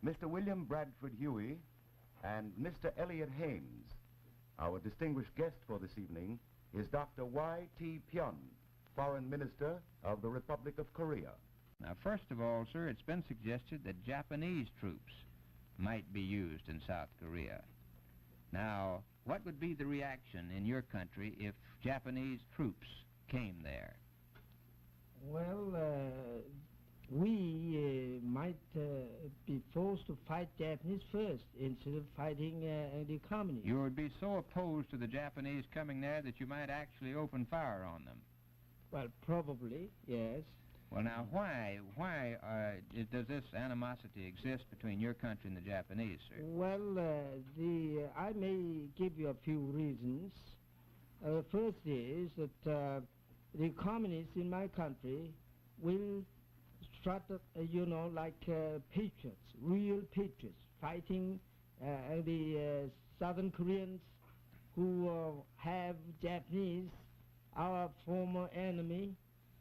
Mr. William Bradford Huey and Mr. Elliot Hames. Our distinguished guest for this evening is Dr. Y.T. Pyun, Foreign Minister of the Republic of Korea. Now, first of all, sir, it's been suggested that Japanese troops might be used in South Korea. Now, what would be the reaction in your country if Japanese troops came there? Well, we might be forced to fight Japanese first instead of fighting the communists. You would be so opposed to the Japanese coming there that you might actually open fire on them. Well, probably, yes. Well, now, why does this animosity exist between your country and the Japanese, sir? Well, I may give you a few reasons. First is that the communists in my country will strut, like patriots, real patriots, fighting the Southern Koreans who have Japanese, our former enemy,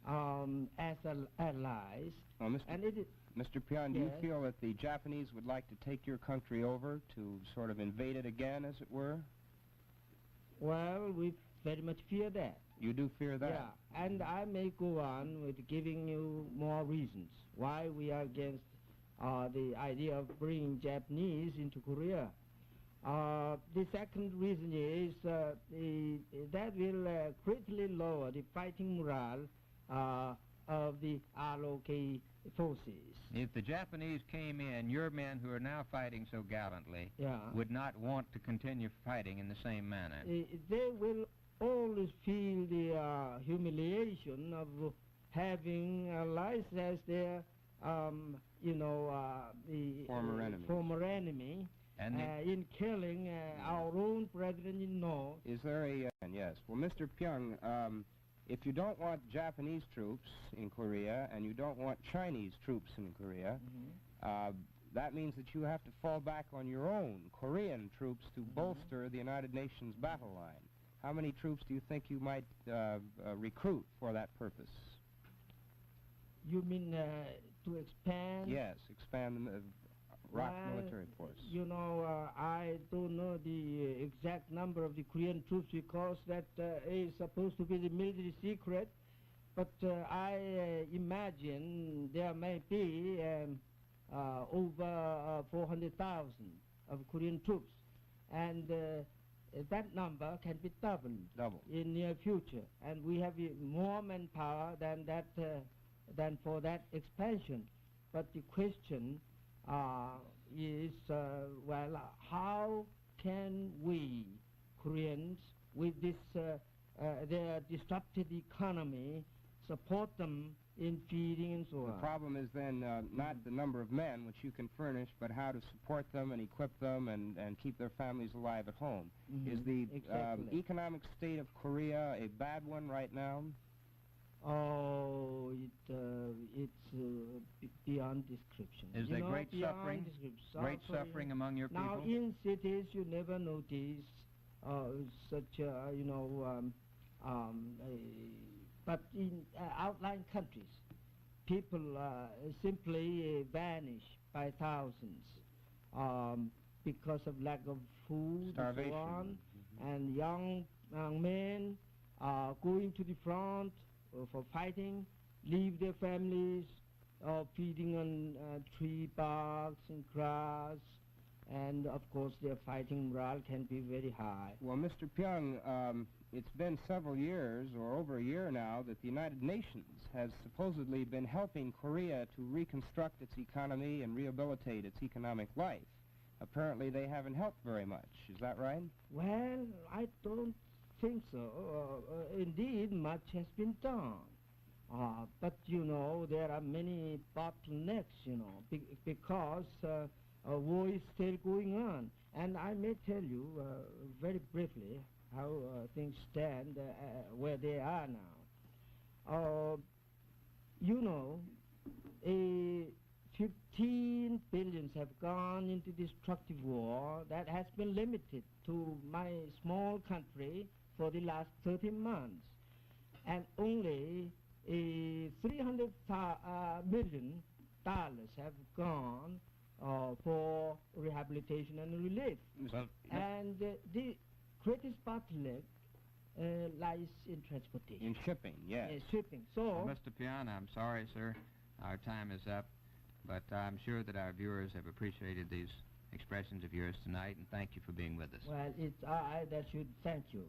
as allies. Well, Mr. Pyun, do you feel that the Japanese would like to take your country over, to sort of invade it again, as it were? Well, we very much fear that. You do fear that? Yeah, and I may go on with giving you more reasons why we are against the idea of bringing Japanese into Korea. The second reason is that will greatly lower the fighting morale of the ROK forces. If the Japanese came in, your men who are now fighting so gallantly would not want to continue fighting in the same manner. They will always feel the humiliation of having allies as their, the former enemy. And in killing our own brethren in North. Is there a... yes. Well, Mr. Pyun, if you don't want Japanese troops in Korea and you don't want Chinese troops in Korea, that means that you have to fall back on your own Korean troops to bolster the United Nations battle line. How many troops do you think you might recruit for that purpose? You mean to expand? Yes, expand the ROK military force. I don't know the exact number of the Korean troops because that is supposed to be the military secret, but I imagine there may be over 400,000 of Korean troops, and that number can be doubled in near future, and we have more manpower than that than for that expansion. But the question is, how can we, Koreans, with this their disrupted economy, support them in feeding and so on? The problem is then not the number of men which you can furnish, but how to support them and equip them and keep their families alive at home. Is the economic state of Korea a bad one right now? Oh, it's beyond description. Is there great suffering among your people? Now, in cities, you never notice such, but in outlying countries, people simply vanish by thousands because of lack of food, starvation, and so on, and young men are going to the front for fighting, leave their families, feeding on tree barks and grass, and of course their fighting morale can be very high. Well, Mr. Pyun, it's been several years, or over a year now, that the United Nations has supposedly been helping Korea to reconstruct its economy and rehabilitate its economic life. Apparently they haven't helped very much. Is that right? Well, I don't think so. Indeed, much has been done. But, there are many bottlenecks, because war is still going on. And I may tell you very briefly how things stand where they are now. 15 billions have gone into destructive war that has been limited to my small country for the last 13 months. And only $300 million have gone for rehabilitation and relief. Well, And the greatest bottleneck lies in transportation. In shipping, yes. Shipping. So, well, Mr. Pion, I'm sorry, sir. Our time is up, but I'm sure that our viewers have appreciated these expressions of yours tonight, and thank you for being with us. well, it's I that should thank you.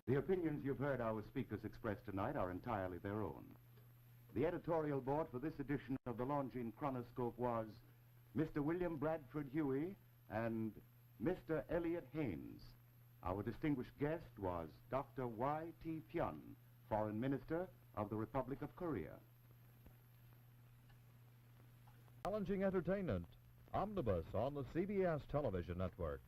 The opinions you've heard our speakers express tonight are entirely their own. The editorial board for this edition of the Longines Chronoscope was Mr. William Bradford Huey and Mr. Elliot Haynes. Our distinguished guest was Dr. Y.T. Pion, Foreign Minister of the Republic of Korea. Challenging entertainment, Omnibus on the CBS television network.